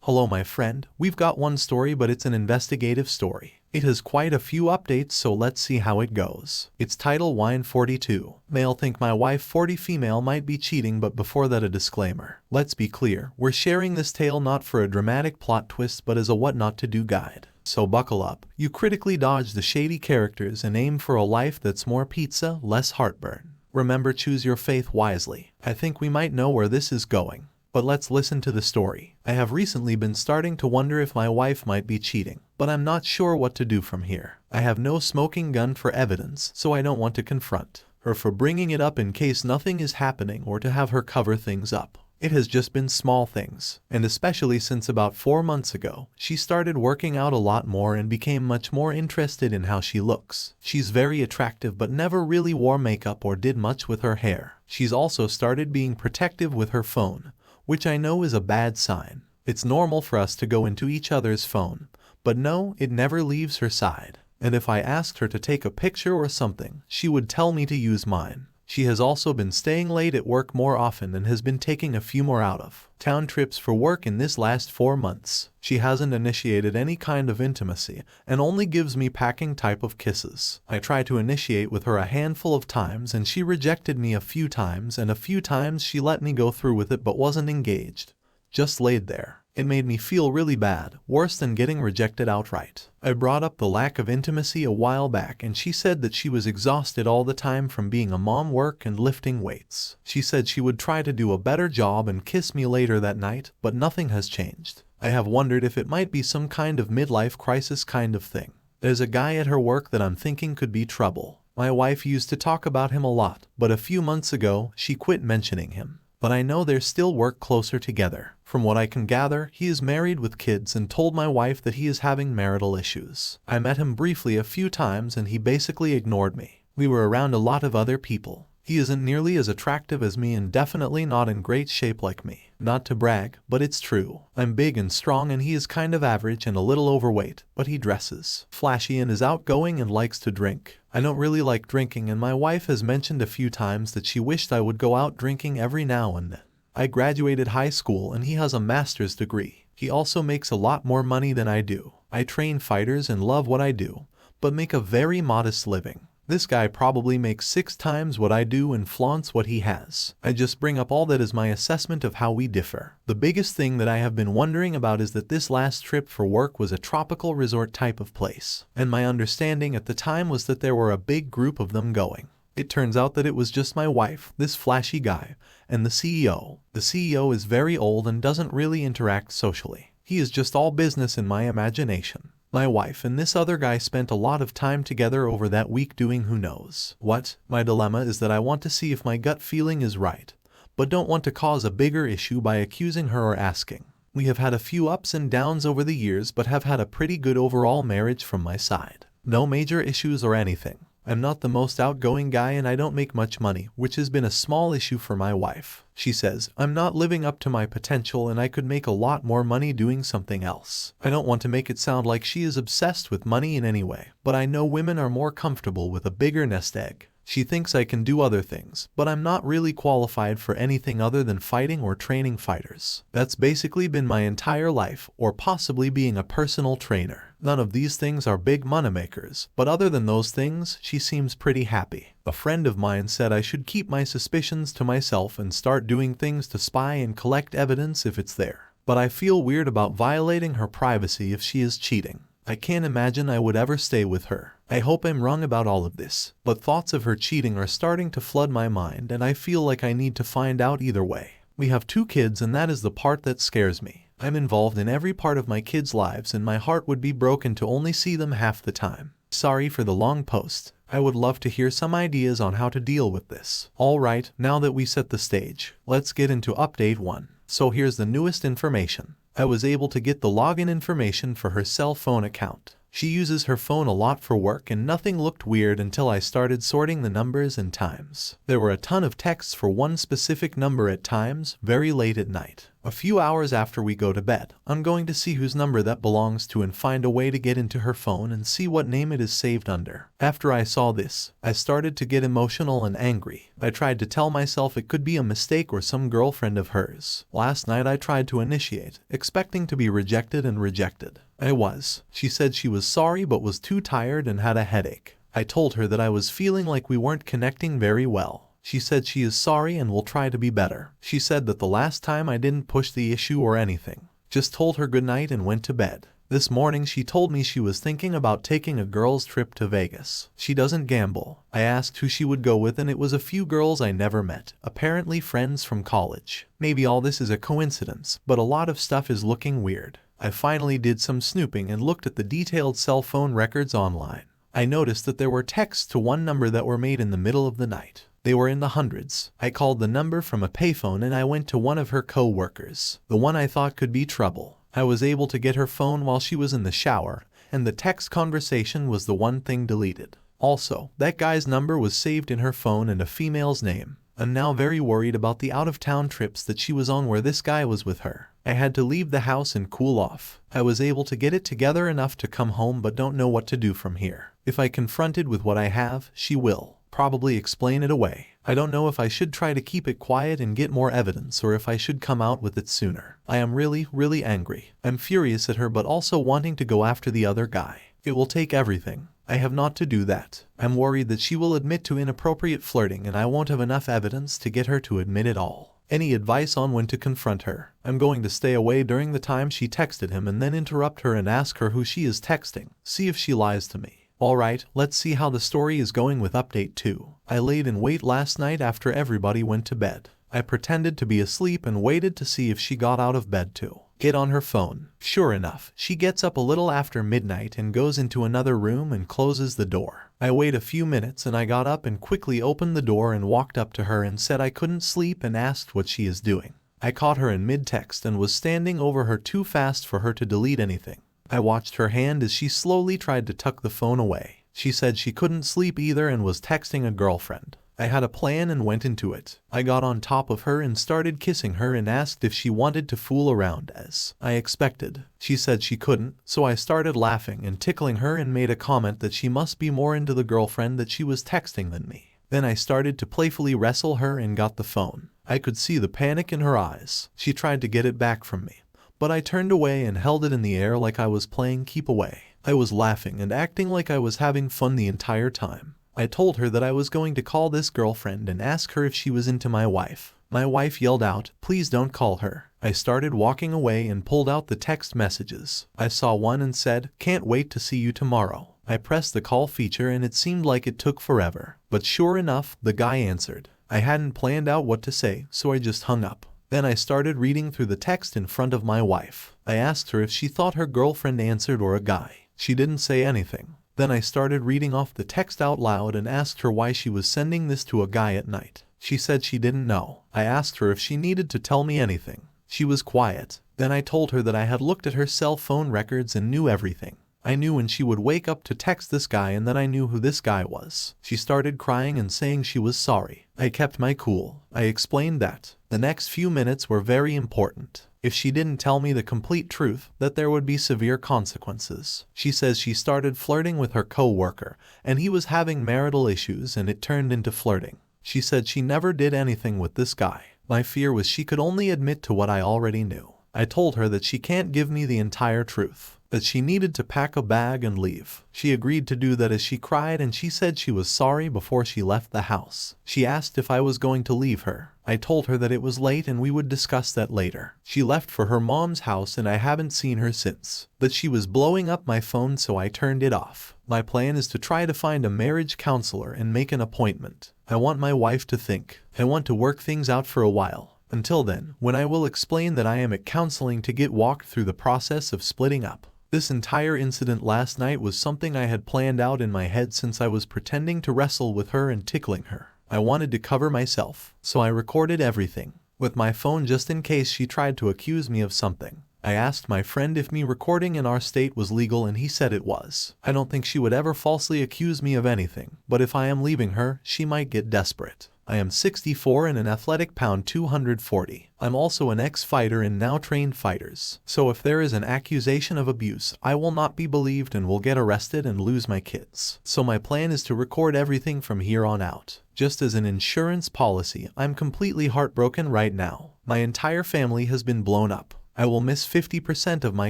Hello my friend, we've got one story but it's an investigative story. It has quite a few updates, so let's see how it goes. It's title Wine 42. Male think my wife 40 female might be cheating, but before that a disclaimer. Let's be clear, we're sharing this tale not for a dramatic plot twist but as a what not to do guide. So buckle up, you critically dodge the shady characters and aim for a life that's more pizza, less heartburn. Remember, choose your faith wisely. I think we might know where this is going. But let's listen to the story. I have recently been starting to wonder if my wife might be cheating, but I'm not sure what to do from here. I have no smoking gun for evidence, so I don't want to confront her for bringing it up in case nothing is happening or to have her cover things up. It has just been small things, and especially since about 4 months ago, she started working out a lot more and became much more interested in how she looks. She's very attractive but never really wore makeup or did much with her hair. She's also started being protective with her phone, which I know is a bad sign. It's normal for us to go into each other's phone, but no, it never leaves her side. And if I asked her to take a picture or something, she would tell me to use mine. She has also been staying late at work more often and has been taking a few more out-of-town trips for work in this last 4 months. She hasn't initiated any kind of intimacy and only gives me packing type of kisses. I tried to initiate with her a handful of times and she rejected me a few times, and a few times she let me go through with it but wasn't engaged. Just laid there. It made me feel really bad, worse than getting rejected outright. I brought up the lack of intimacy a while back and she said that she was exhausted all the time from being a mom, work, and lifting weights. She said she would try to do a better job and kiss me later that night, but nothing has changed. I have wondered if it might be some kind of midlife crisis kind of thing. There's a guy at her work that I'm thinking could be trouble. My wife used to talk about him a lot, but a few months ago, she quit mentioning him. But I know they still work closer together. From what I can gather, he is married with kids and told my wife that he is having marital issues. I met him briefly a few times and he basically ignored me. We were around a lot of other people. He isn't nearly as attractive as me and definitely not in great shape like me. Not to brag, but it's true. I'm big and strong and he is kind of average and a little overweight, but he dresses flashy and is outgoing and likes to drink. I don't really like drinking and my wife has mentioned a few times that she wished I would go out drinking every now and then. I graduated high school and he has a master's degree. He also makes a lot more money than I do. I train fighters and love what I do, but make a very modest living. This guy probably makes 6 times what I do and flaunts what he has. I just bring up all that as my assessment of how we differ. The biggest thing that I have been wondering about is that this last trip for work was a tropical resort type of place, and my understanding at the time was that there were a big group of them going. It turns out that it was just my wife, this flashy guy, and the CEO. The CEO is very old and doesn't really interact socially. He is just all business in my imagination. My wife and this other guy spent a lot of time together over that week doing who knows what. My dilemma is that I want to see if my gut feeling is right, but don't want to cause a bigger issue by accusing her or asking. We have had a few ups and downs over the years but have had a pretty good overall marriage from my side. No major issues or anything. I'm not the most outgoing guy and I don't make much money, which has been a small issue for my wife. She says I'm not living up to my potential and I could make a lot more money doing something else. I don't want to make it sound like she is obsessed with money in any way, but I know women are more comfortable with a bigger nest egg. She thinks I can do other things, but I'm not really qualified for anything other than fighting or training fighters. That's basically been my entire life, or possibly being a personal trainer. None of these things are big moneymakers, but other than those things, she seems pretty happy. A friend of mine said I should keep my suspicions to myself and start doing things to spy and collect evidence if it's there. But I feel weird about violating her privacy if she is cheating. I can't imagine I would ever stay with her. I hope I'm wrong about all of this, but thoughts of her cheating are starting to flood my mind and I feel like I need to find out either way. We have 2 kids and that is the part that scares me. I'm involved in every part of my kids' lives and my heart would be broken to only see them half the time. Sorry for the long post. I would love to hear some ideas on how to deal with this. Alright, now that we set the stage, let's get into update 1. So here's the newest information. I was able to get the login information for her cell phone account. She uses her phone a lot for work and nothing looked weird until I started sorting the numbers and times. There were a ton of texts for one specific number at times, very late at night. A few hours after we go to bed, I'm going to see whose number that belongs to and find a way to get into her phone and see what name it is saved under. After I saw this, I started to get emotional and angry. I tried to tell myself it could be a mistake or some girlfriend of hers. Last night I tried to initiate, expecting to be rejected and rejected. I was. She said she was sorry but was too tired and had a headache. I told her that I was feeling like we weren't connecting very well. She said she is sorry and will try to be better. She said that the last time I didn't push the issue or anything. Just told her goodnight and went to bed. This morning she told me she was thinking about taking a girls' trip to Vegas. She doesn't gamble. I asked who she would go with and it was a few girls I never met, apparently friends from college. Maybe all this is a coincidence, but a lot of stuff is looking weird. I finally did some snooping and looked at the detailed cell phone records online. I noticed that there were texts to one number that were made in the middle of the night. They were in the hundreds. I called the number from a payphone and I went to one of her co-workers, the one I thought could be trouble. I was able to get her phone while she was in the shower, and the text conversation was the one thing deleted. Also, that guy's number was saved in her phone and a female's name. I'm now very worried about the out-of-town trips that she was on where this guy was with her. I had to leave the house and cool off. I was able to get it together enough to come home but don't know what to do from here. If I confronted with what I have, she will probably explain it away. I don't know if I should try to keep it quiet and get more evidence or if I should come out with it sooner. I am really angry. I'm furious at her but also wanting to go after the other guy. It will take everything. I have not to do that. I'm worried that she will admit to inappropriate flirting and I won't have enough evidence to get her to admit it all. Any advice on when to confront her? I'm going to stay away during the time she texted him and then interrupt her and ask her who she is texting. See if she lies to me. Alright, let's see how the story is going with update 2. I laid in wait last night after everybody went to bed. I pretended to be asleep and waited to see if she got out of bed too. Get on her phone. Sure enough, she gets up a little after midnight and goes into another room and closes the door. I wait a few minutes and I got up and quickly opened the door and walked up to her and said I couldn't sleep and asked what she is doing. I caught her in mid-text and was standing over her too fast for her to delete anything. I watched her hand as she slowly tried to tuck the phone away. She said she couldn't sleep either and was texting a girlfriend. I had a plan and went into it. I got on top of her and started kissing her and asked if she wanted to fool around as I expected. She said she couldn't, so I started laughing and tickling her and made a comment that she must be more into the girlfriend that she was texting than me. Then I started to playfully wrestle her and got the phone. I could see the panic in her eyes. She tried to get it back from me, but I turned away and held it in the air like I was playing keep away. I was laughing and acting like I was having fun the entire time. I told her that I was going to call this girlfriend and ask her if she was into my wife. My wife yelled out, "Please don't call her." I started walking away and pulled out the text messages. I saw one and said, "Can't wait to see you tomorrow." I pressed the call feature and it seemed like it took forever. But sure enough, the guy answered. I hadn't planned out what to say, so I just hung up. Then I started reading through the text in front of my wife. I asked her if she thought her girlfriend answered or a guy. She didn't say anything. Then I started reading off the text out loud and asked her why she was sending this to a guy at night. She said she didn't know. I asked her if she needed to tell me anything. She was quiet. Then I told her that I had looked at her cell phone records and knew everything. I knew when she would wake up to text this guy and then I knew who this guy was. She started crying and saying she was sorry. I kept my cool. I explained that the next few minutes were very important. If she didn't tell me the complete truth, that there would be severe consequences. She says she started flirting with her co-worker, and he was having marital issues and it turned into flirting. She said she never did anything with this guy. My fear was she could only admit to what I already knew. I told her that she can't give me the entire truth, that she needed to pack a bag and leave. She agreed to do that as she cried and she said she was sorry before she left the house. She asked if I was going to leave her. I told her that it was late and we would discuss that later. She left for her mom's house and I haven't seen her since. That she was blowing up my phone so I turned it off. My plan is to try to find a marriage counselor and make an appointment. I want my wife to think. I want to work things out for a while. Until then, when I will explain that I am at counseling to get walked through the process of splitting up. This entire incident last night was something I had planned out in my head since I was pretending to wrestle with her and tickling her. I wanted to cover myself, so I recorded everything with my phone just in case she tried to accuse me of something. I asked my friend if me recording in our state was legal and he said it was. I don't think she would ever falsely accuse me of anything, but if I am leaving her, she might get desperate. I am 64 and an athletic pound 240. I'm also an ex-fighter and now trained fighters. So if there is an accusation of abuse, I will not be believed and will get arrested and lose my kids. So my plan is to record everything from here on out. Just as an insurance policy, I'm completely heartbroken right now. My entire family has been blown up. I will miss 50% of my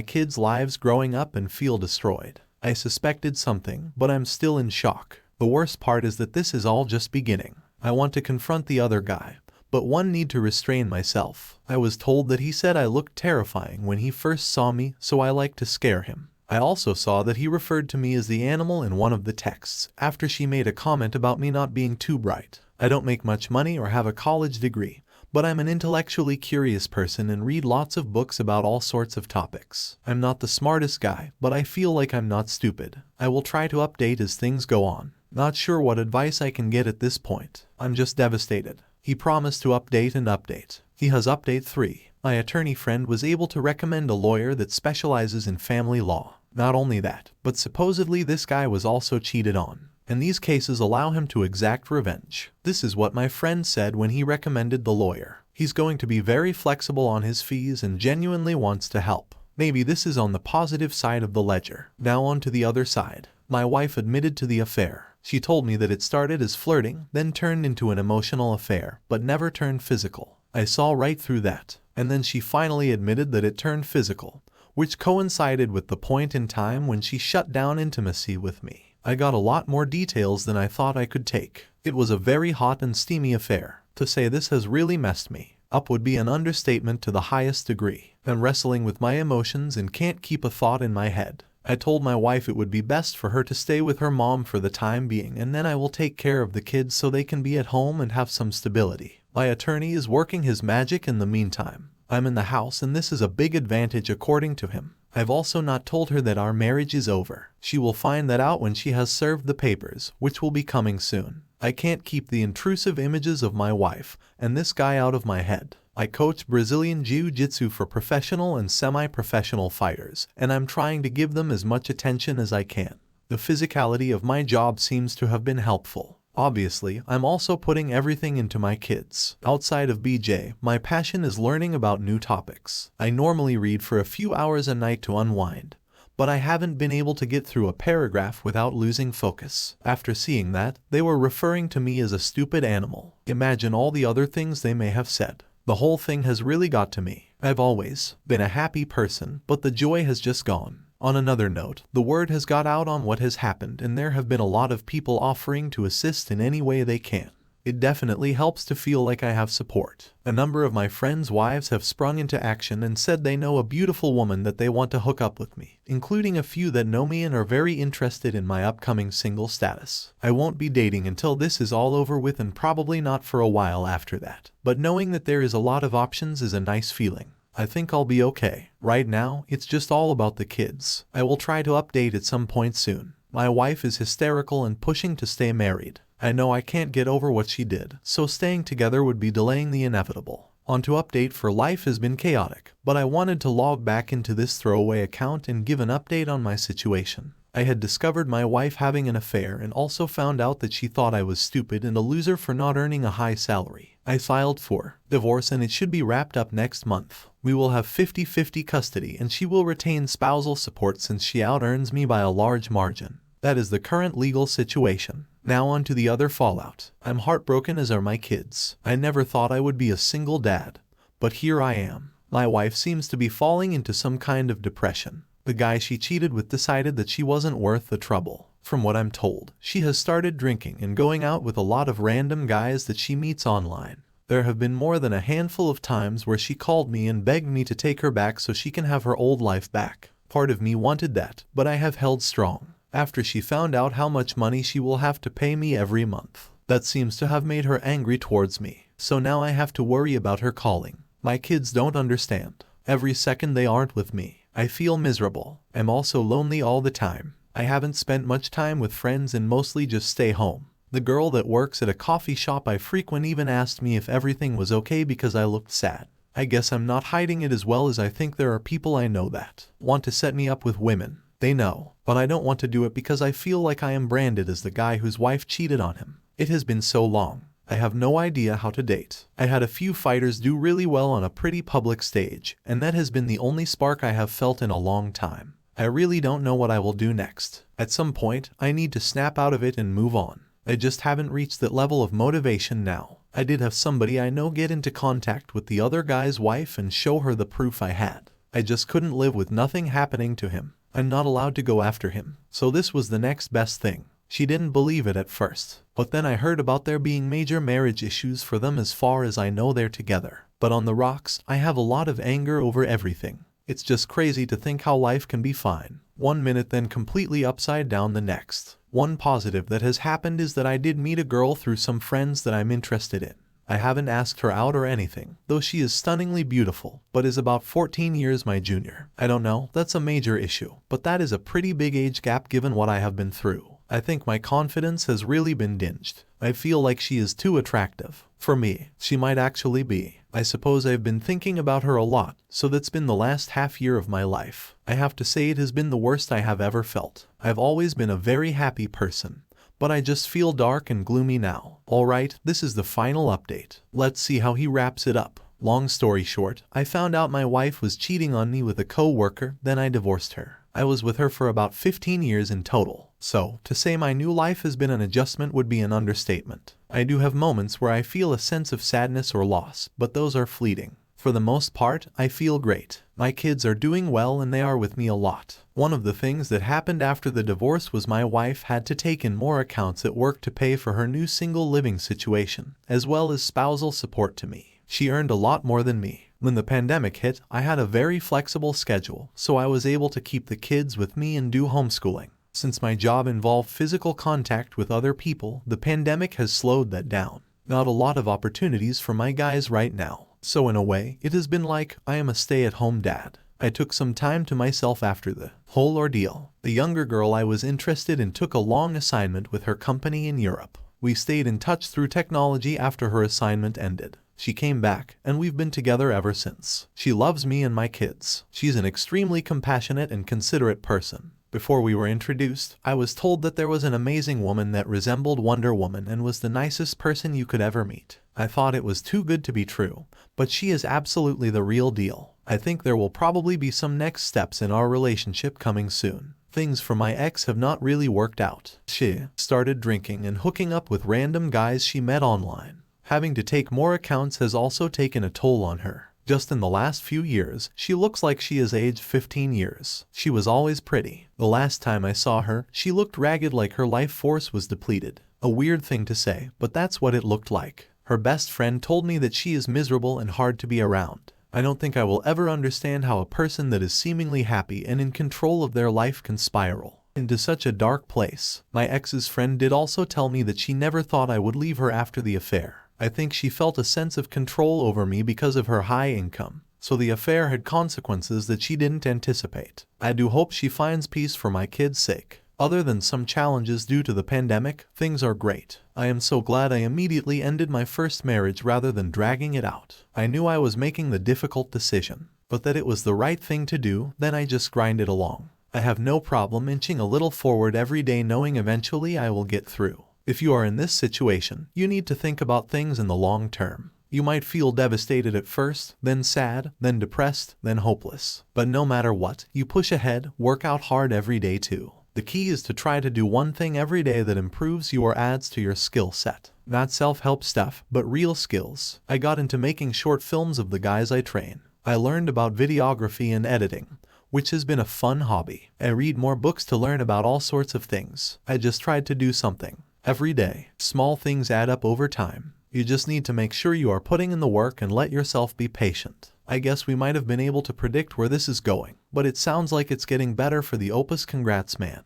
kids' lives growing up and feel destroyed. I suspected something, but I'm still in shock. The worst part is that this is all just beginning. I want to confront the other guy, but one need to restrain myself. I was told that he said I looked terrifying when he first saw me, so I like to scare him. I also saw that he referred to me as the animal in one of the texts, after she made a comment about me not being too bright. I don't make much money or have a college degree, but I'm an intellectually curious person and read lots of books about all sorts of topics. I'm not the smartest guy, but I feel like I'm not stupid. I will try to update as things go on. Not sure what advice I can get at this point. I'm just devastated. He promised to update and update. He has update 3. My attorney friend was able to recommend a lawyer that specializes in family law. Not only that, but supposedly this guy was also cheated on. And these cases allow him to exact revenge. This is what my friend said when he recommended the lawyer. He's going to be very flexible on his fees and genuinely wants to help. Maybe this is on the positive side of the ledger. Now on to the other side. My wife admitted to the affair. She told me that it started as flirting, then turned into an emotional affair, but never turned physical. I saw right through that. And then she finally admitted that it turned physical, which coincided with the point in time when she shut down intimacy with me. I got a lot more details than I thought I could take. It was a very hot and steamy affair. To say this has really messed me up would be an understatement to the highest degree. I'm wrestling with my emotions and can't keep a thought in my head. I told my wife it would be best for her to stay with her mom for the time being, and then I will take care of the kids so they can be at home and have some stability. My attorney is working his magic in the meantime. I'm in the house and this is a big advantage according to him. I've also not told her that our marriage is over. She will find that out when she has served the papers, which will be coming soon. I can't keep the intrusive images of my wife and this guy out of my head. I coach Brazilian Jiu-Jitsu for professional and semi-professional fighters, and I'm trying to give them as much attention as I can. The physicality of my job seems to have been helpful. Obviously, I'm also putting everything into my kids. Outside of BJ, my passion is learning about new topics. I normally read for a few hours a night to unwind, but I haven't been able to get through a paragraph without losing focus. After seeing that, they were referring to me as a stupid animal. Imagine all the other things they may have said. The whole thing has really got to me. I've always been a happy person, but the joy has just gone. On another note, the word has got out on what has happened and there have been a lot of people offering to assist in any way they can. It definitely helps to feel like I have support. A number of my friends' wives have sprung into action and said they know a beautiful woman that they want to hook up with me, including a few that know me and are very interested in my upcoming single status. I won't be dating until this is all over with and probably not for a while after that. But knowing that there is a lot of options is a nice feeling. I think I'll be okay. Right now, it's just all about the kids. I will try to update at some point soon. My wife is hysterical and pushing to stay married. I know I can't get over what she did, so staying together would be delaying the inevitable. On to update for life has been chaotic, but I wanted to log back into this throwaway account and give an update on my situation. I had discovered my wife having an affair and also found out that she thought I was stupid and a loser for not earning a high salary. I filed for divorce and it should be wrapped up next month. We will have 50-50 custody and she will retain spousal support since she out-earns me by a large margin. That is the current legal situation. Now on to the other fallout. I'm heartbroken as are my kids. I never thought I would be a single dad, but here I am. My wife seems to be falling into some kind of depression. The guy she cheated with decided that she wasn't worth the trouble. From what I'm told, she has started drinking and going out with a lot of random guys that she meets online. There have been more than a handful of times where she called me and begged me to take her back so she can have her old life back. Part of me wanted that, but I have held strong. After she found out how much money she will have to pay me every month, that seems to have made her angry towards me. So now I have to worry about her calling. My kids don't understand. Every second they aren't with me, I feel miserable. I'm also lonely all the time. I haven't spent much time with friends and mostly just stay home. The girl that works at a coffee shop I frequent even asked me if everything was okay because I looked sad. I guess I'm not hiding it as well as I think there are people I know that want to set me up with women. They know, but I don't want to do it because I feel like I am branded as the guy whose wife cheated on him. It has been so long. I have no idea how to date. I had a few fighters do really well on a pretty public stage, and that has been the only spark I have felt in a long time. I really don't know what I will do next. At some point, I need to snap out of it and move on. I just haven't reached that level of motivation now. I did have somebody I know get into contact with the other guy's wife and show her the proof I had. I just couldn't live with nothing happening to him. I'm not allowed to go after him. So this was the next best thing. She didn't believe it at first, but then I heard about there being major marriage issues for them. As far as I know, they're together. But on the rocks, I have a lot of anger over everything. It's just crazy to think how life can be fine one minute then completely upside down the next. One positive that has happened is that I did meet a girl through some friends that I'm interested in. I haven't asked her out or anything, though she is stunningly beautiful, but is about 14 years my junior. I don't know, that's a major issue, but that is a pretty big age gap given what I have been through. I think my confidence has really been dinged. I feel like she is too attractive. For me, she might actually be. I suppose I've been thinking about her a lot, so that's been the last half year of my life. I have to say it has been the worst I have ever felt. I've always been a very happy person, but I just feel dark and gloomy now. Alright, this is the final update. Let's see how he wraps it up. Long story short, I found out my wife was cheating on me with a co-worker, then I divorced her. I was with her for about 15 years in total, so to say my new life has been an adjustment would be an understatement. I do have moments where I feel a sense of sadness or loss, but those are fleeting. For the most part, I feel great. My kids are doing well and they are with me a lot. One of the things that happened after the divorce was my wife had to take in more accounts at work to pay for her new single living situation, as well as spousal support to me. She earned a lot more than me. When the pandemic hit, I had a very flexible schedule, so I was able to keep the kids with me and do homeschooling. Since my job involved physical contact with other people, the pandemic has slowed that down. Not a lot of opportunities for my guys right now. So in a way, it has been like I am a stay-at-home dad. I took some time to myself after the whole ordeal. The younger girl I was interested in took a long assignment with her company in Europe. We stayed in touch through technology after her assignment ended. She came back, and we've been together ever since. She loves me and my kids. She's an extremely compassionate and considerate person. Before we were introduced, I was told that there was an amazing woman that resembled Wonder Woman and was the nicest person you could ever meet. I thought it was too good to be true, but she is absolutely the real deal. I think there will probably be some next steps in our relationship coming soon. Things for my ex have not really worked out. She started drinking and hooking up with random guys she met online. Having to take more accounts has also taken a toll on her. Just in the last few years, she looks like she is aged 15 years. She was always pretty. The last time I saw her, she looked ragged, like her life force was depleted. A weird thing to say, but that's what it looked like. Her best friend told me that she is miserable and hard to be around. I don't think I will ever understand how a person that is seemingly happy and in control of their life can spiral into such a dark place. My ex's friend did also tell me that she never thought I would leave her after the affair. I think she felt a sense of control over me because of her high income, so the affair had consequences that she didn't anticipate. I do hope she finds peace for my kids' sake. Other than some challenges due to the pandemic, things are great. I am so glad I immediately ended my first marriage rather than dragging it out. I knew I was making the difficult decision, but that it was the right thing to do, then I just grinded along. I have no problem inching a little forward every day, knowing eventually I will get through. If you are in this situation, you need to think about things in the long term. You might feel devastated at first, then sad, then depressed, then hopeless. But no matter what, you push ahead, work out hard every day too. The key is to try to do one thing every day that improves you or adds to your skill set. Not self-help stuff, but real skills. I got into making short films of the guys I train. I learned about videography and editing, which has been a fun hobby. I read more books to learn about all sorts of things. I just tried to do something every day. Small things add up over time. You just need to make sure you are putting in the work and let yourself be patient. I guess we might have been able to predict where this is going, but it sounds like it's getting better for the Opus. Congrats, man.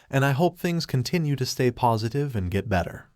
And I hope things continue to stay positive and get better.